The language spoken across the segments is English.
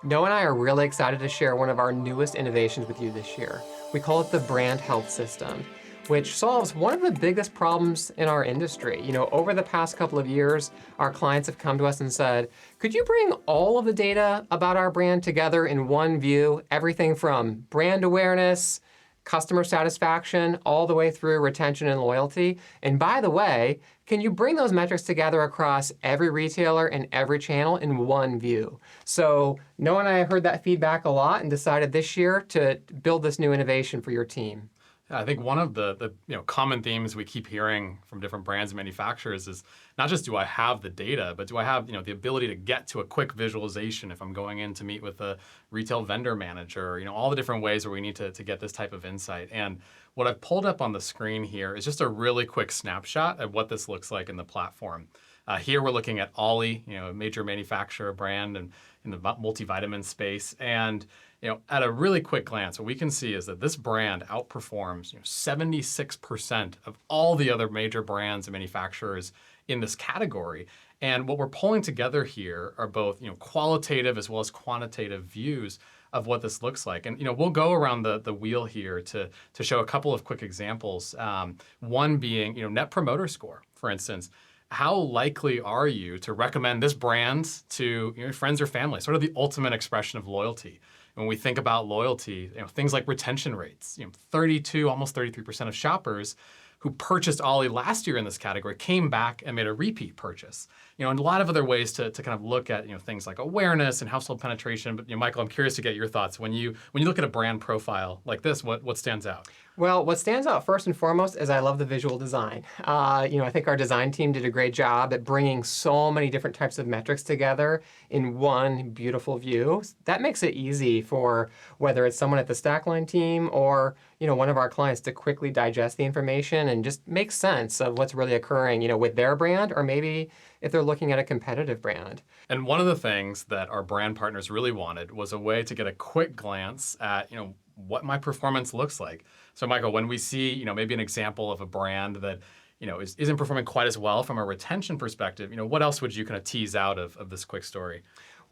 Noah and I are really excited to share one of our newest innovations with you this year. We call it the Brand Health System, which solves one of the biggest problems in our industry. Over the past couple of years, our clients have come to us and said, could you bring all of the data about our brand together in one view? Everything from brand awareness, customer satisfaction, all the way through retention and loyalty. And by the way, can you bring those metrics together across every retailer and every channel in one view? So Noah and I heard that feedback a lot and decided this year to build this new innovation for your team. Yeah, I think one of the common themes we keep hearing from different brands and manufacturers is not just do I have the data, but do I have the ability to get to a quick visualization if I'm going in to meet with a retail vendor manager, all the different ways where we need to get this type of insight. And what I've pulled up on the screen here is just a really quick snapshot of what this looks like in the platform. Here we're looking at Ollie, a major manufacturer brand and in the multivitamin space. And at a really quick glance, what we can see is that this brand outperforms 76% of all the other major brands and manufacturers in this category. And what we're pulling together here are both qualitative as well as quantitative views of what this looks like. And we'll go around the wheel here to show a couple of quick examples. One being Net Promoter Score, for instance. How likely are you to recommend this brand to your friends or family? Sort of the ultimate expression of loyalty. When we think about loyalty, things like retention rates, 32, almost 33% of shoppers who purchased Ollie last year in this category came back and made a repeat purchase. And a lot of other ways to kind of look at things like awareness and household penetration. But Michael, I'm curious to get your thoughts. When you look at a brand profile like this, what stands out? Well, what stands out first and foremost is I love the visual design. I think our design team did a great job at bringing so many different types of metrics together in one beautiful view. That makes it easy for whether it's someone at the Stackline team or one of our clients to quickly digest the information and just make sense of what's really occurring with their brand, or maybe if they're looking at a competitive brand. And one of the things that our brand partners really wanted was a way to get a quick glance at what my performance looks like. So Michael, when we see maybe an example of a brand that isn't performing quite as well from a retention perspective, what else would you kind of tease out of this quick story?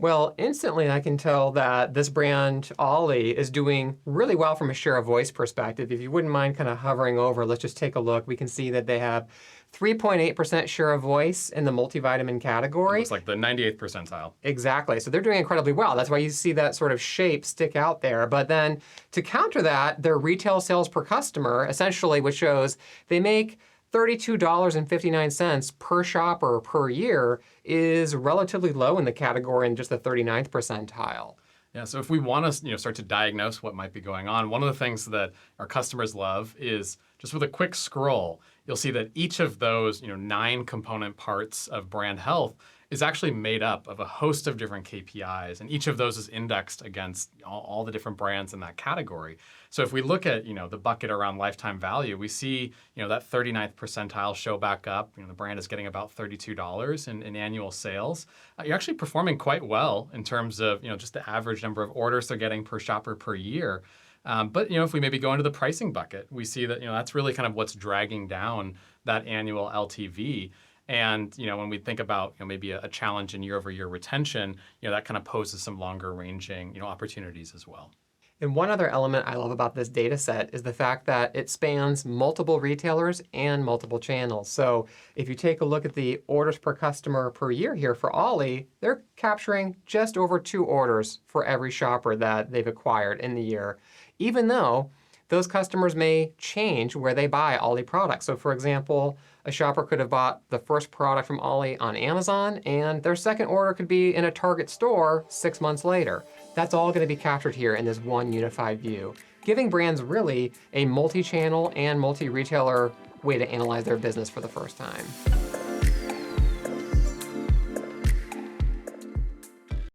Well, instantly I can tell that this brand, Ollie, is doing really well from a share of voice perspective. If you wouldn't mind kind of hovering over, let's just take a look. We can see that they have 3.8% share of voice in the multivitamin category. It's like the 98th percentile. Exactly. So they're doing incredibly well. That's why you see that sort of shape stick out there. But then to counter that, their retail sales per customer, essentially, which shows they make $32.59 per shopper per year, is relatively low in the category in just the 39th percentile. Yeah, so if we want to start to diagnose what might be going on, one of the things that our customers love is just with a quick scroll, you'll see that each of those 9 component parts of brand health is actually made up of a host of different KPIs, and each of those is indexed against all the different brands in that category. So if we look at the bucket around lifetime value, we see that 39th percentile show back up. The brand is getting about $32 in annual sales. You're actually performing quite well in terms of just the average number of orders they're getting per shopper per year. But if we maybe go into the pricing bucket, we see that that's really kind of what's dragging down that annual LTV. And when we think about maybe a challenge in year-over-year retention, that kind of poses some longer-ranging opportunities as well. And one other element I love about this data set is the fact that it spans multiple retailers and multiple channels. So if you take a look at the orders per customer per year here for Ollie, they're capturing just over 2 orders for every shopper that they've acquired in the year, even though those customers may change where they buy Ollie products. So for example, a shopper could have bought the first product from Ollie on Amazon, and their second order could be in a Target store 6 months later. That's all going to be captured here in this one unified view, giving brands really a multi-channel and multi-retailer way to analyze their business for the first time.